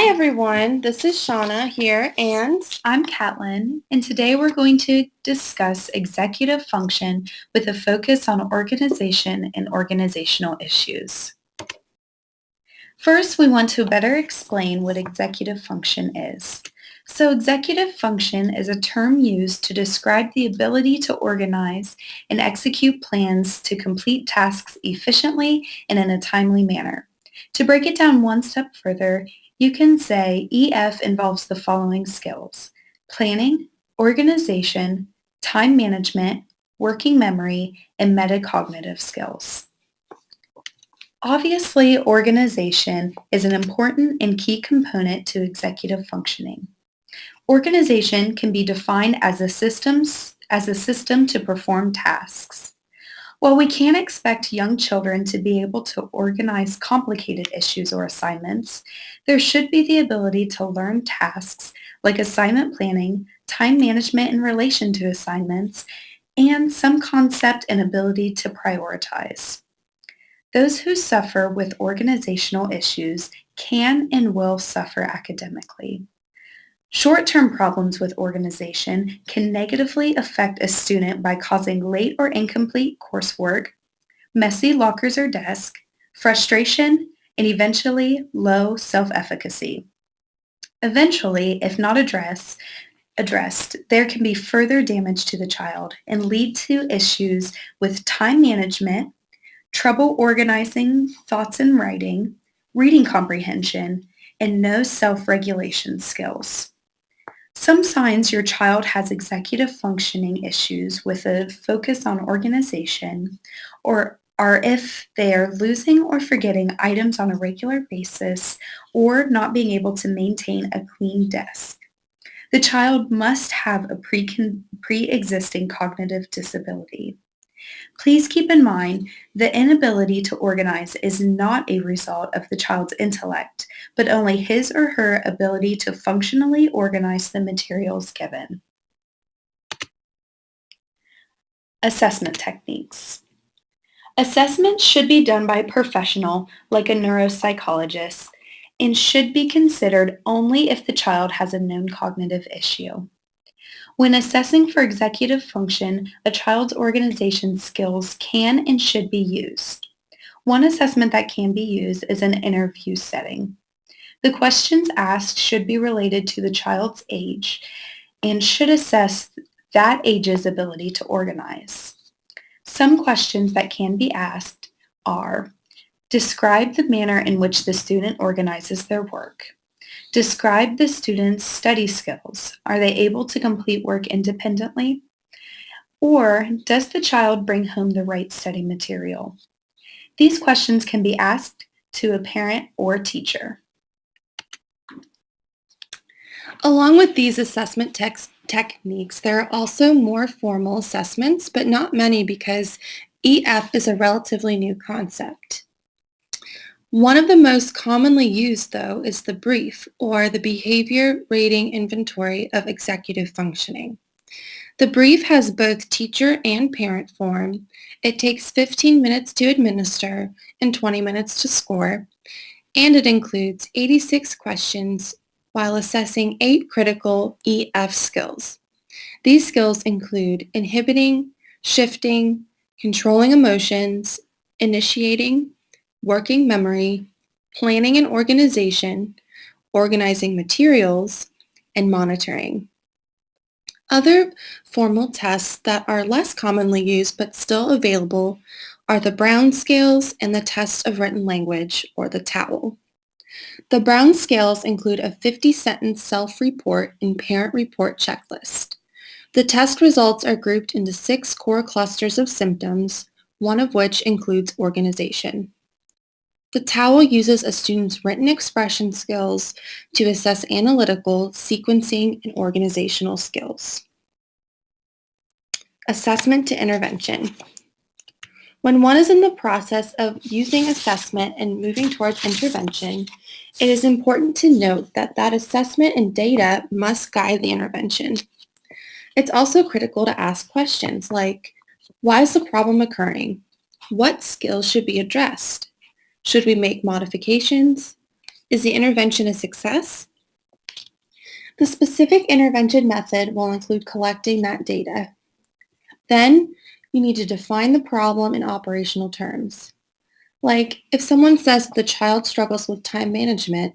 Hi everyone, this is Shauna here and I'm Catlin, and today we're going to discuss executive function with a focus on organization and organizational issues. First, we want to better explain what executive function is. So executive function is a term used to describe the ability to organize and execute plans to complete tasks efficiently and in a timely manner. To break it down one step further, you can say EF involves the following skills: planning, organization, time management, working memory, and metacognitive skills. Obviously, organization is an important and key component to executive functioning. Organization can be defined as a system to perform tasks. While we can't expect young children to be able to organize complicated issues or assignments, there should be the ability to learn tasks like assignment planning, time management in relation to assignments, and some concept and ability to prioritize. Those who suffer with organizational issues can and will suffer academically. Short-term problems with organization can negatively affect a student by causing late or incomplete coursework, messy lockers or desks, frustration, and eventually low self-efficacy. Eventually, if not addressed, there can be further damage to the child and lead to issues with time management, trouble organizing thoughts and writing, reading comprehension, and no self-regulation skills. Some signs your child has executive functioning issues with a focus on organization are if they are losing or forgetting items on a regular basis or not being able to maintain a clean desk. The child must have a pre-existing cognitive disability. Please keep in mind the inability to organize is not a result of the child's intellect, but only his or her ability to functionally organize the materials given. Assessment techniques. Assessment should be done by a professional like a neuropsychologist and should be considered only if the child has a known cognitive issue. When assessing for executive function, a child's organization skills can and should be used. One assessment that can be used is an interview setting. The questions asked should be related to the child's age and should assess that age's ability to organize. Some questions that can be asked are: describe the manner in which the student organizes their work. Describe the student's study skills. Are they able to complete work independently? Or does the child bring home the right study material? These questions can be asked to a parent or teacher. along with these assessment techniques, there are also more formal assessments, but not many because EF is a relatively new concept. One of the most commonly used, though, is the brief, or the Behavior Rating Inventory of Executive Functioning. The brief has both teacher and parent form. It takes 15 minutes to administer and 20 minutes to score, and it includes 86 questions while assessing 8 critical EF skills. These skills include inhibiting, shifting, controlling emotions, initiating, working memory, planning and organization, organizing materials, and monitoring. Other formal tests that are less commonly used but still available are the Brown scales and the test of written language, or the TOWEL. The Brown scales include a 50-sentence self-report and parent report checklist. The test results are grouped into 6 core clusters of symptoms, one of which includes organization. The TOWEL uses a student's written expression skills to assess analytical, sequencing, and organizational skills. Assessment to intervention. When one is in the process of using assessment and moving towards intervention, it is important to note that assessment and data must guide the intervention. It's also critical to ask questions like, why is the problem occurring? What skills should be addressed? Should we make modifications? Is the intervention a success? The specific intervention method will include collecting that data. Then, you need to define the problem in operational terms. Like, if someone says that the child struggles with time management,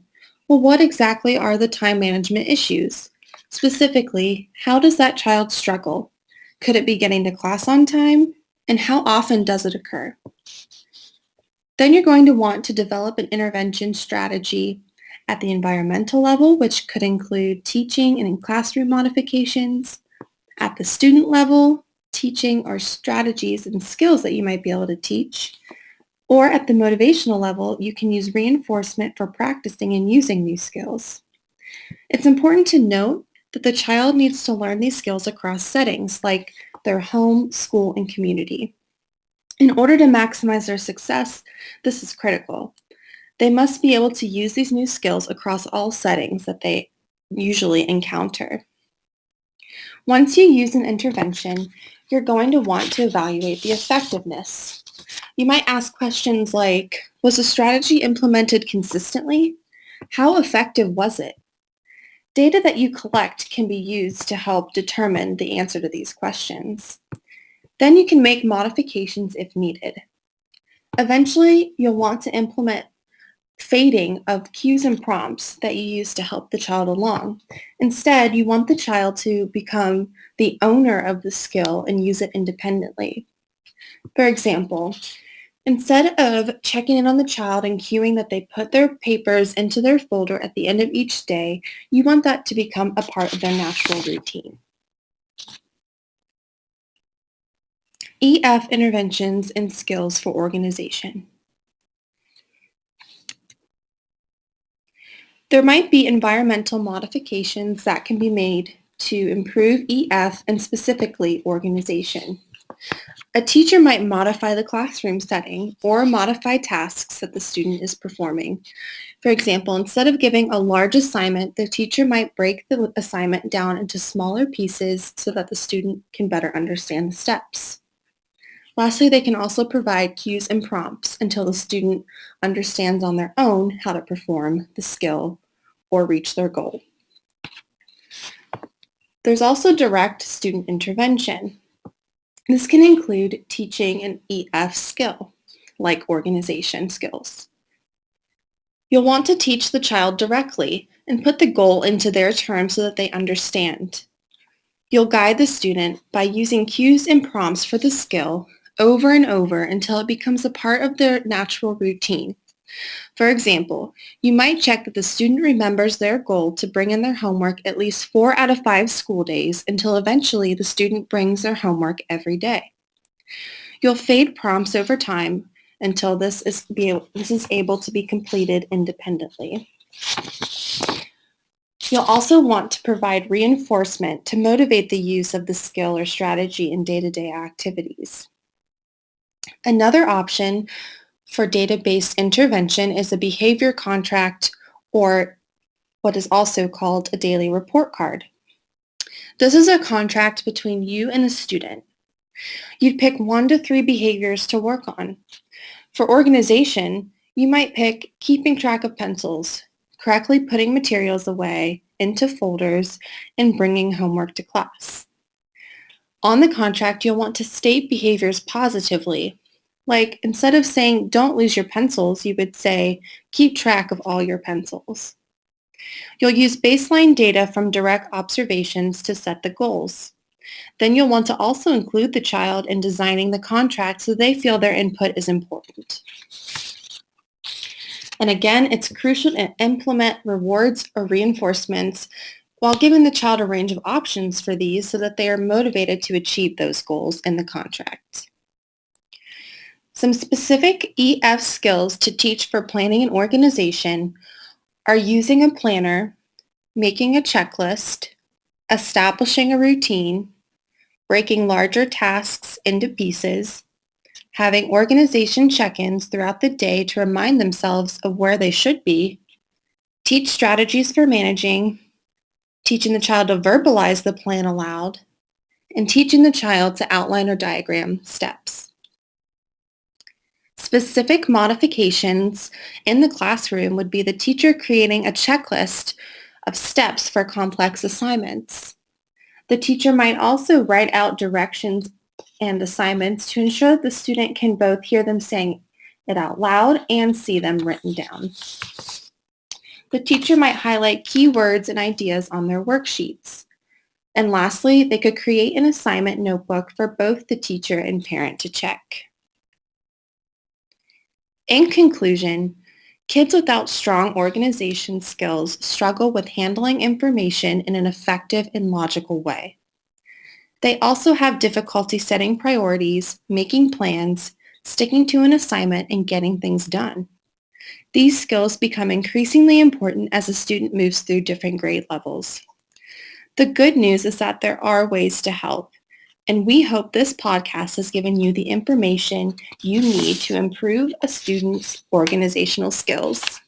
well, what exactly are the time management issues? Specifically, how does that child struggle? Could it be getting to class on time? And how often does it occur? Then you're going to want to develop an intervention strategy at the environmental level, which could include teaching and in classroom modifications. At the student level, teaching or strategies and skills that you might be able to teach. Or at the motivational level, you can use reinforcement for practicing and using these skills. It's important to note that the child needs to learn these skills across settings like their home, school, and community. In order to maximize their success, this is critical. They must be able to use these new skills across all settings that they usually encounter. Once you use an intervention, you're going to want to evaluate the effectiveness. You might ask questions like, was the strategy implemented consistently? How effective was it? Data that you collect can be used to help determine the answer to these questions. Then you can make modifications if needed. Eventually, you'll want to implement fading of cues and prompts that you use to help the child along. Instead, you want the child to become the owner of the skill and use it independently. For example, instead of checking in on the child and cueing that they put their papers into their folder at the end of each day, you want that to become a part of their natural routine. EF interventions and skills for organization. There might be environmental modifications that can be made to improve EF and specifically organization. A teacher might modify the classroom setting or modify tasks that the student is performing. For example, instead of giving a large assignment, the teacher might break the assignment down into smaller pieces so that the student can better understand the steps. Lastly, they can also provide cues and prompts until the student understands on their own how to perform the skill or reach their goal. There's also direct student intervention. This can include teaching an EF skill, like organization skills. You'll want to teach the child directly and put the goal into their terms so that they understand. You'll guide the student by using cues and prompts for the skill over and over until it becomes a part of their natural routine. For example, you might check that the student remembers their goal to bring in their homework at least 4 out of 5 school days until eventually the student brings their homework every day. You'll fade prompts over time until this is able to be completed independently. You'll also want to provide reinforcement to motivate the use of the skill or strategy in day-to-day activities. Another option for data-based intervention is a behavior contract, or what is also called a daily report card. This is a contract between you and the student. You'd pick 1 to 3 behaviors to work on. For organization, you might pick keeping track of pencils, correctly putting materials away into folders, and bringing homework to class. On the contract, you'll want to state behaviors positively. Like, instead of saying, don't lose your pencils, you would say, keep track of all your pencils. You'll use baseline data from direct observations to set the goals. Then you'll want to also include the child in designing the contract so they feel their input is important. And again, it's crucial to implement rewards or reinforcements while giving the child a range of options for these so that they are motivated to achieve those goals in the contract. Some specific EF skills to teach for planning and organization are using a planner, making a checklist, establishing a routine, breaking larger tasks into pieces, having organization check-ins throughout the day to remind themselves of where they should be, teach strategies for managing, teaching the child to verbalize the plan aloud, and teaching the child to outline or diagram steps. Specific modifications in the classroom would be the teacher creating a checklist of steps for complex assignments. The teacher might also write out directions and assignments to ensure that the student can both hear them saying it out loud and see them written down. The teacher might highlight key words and ideas on their worksheets. And lastly, they could create an assignment notebook for both the teacher and parent to check. In conclusion, kids without strong organization skills struggle with handling information in an effective and logical way. They also have difficulty setting priorities, making plans, sticking to an assignment, and getting things done. These skills become increasingly important as a student moves through different grade levels. The good news is that there are ways to help, and we hope this podcast has given you the information you need to improve a student's organizational skills.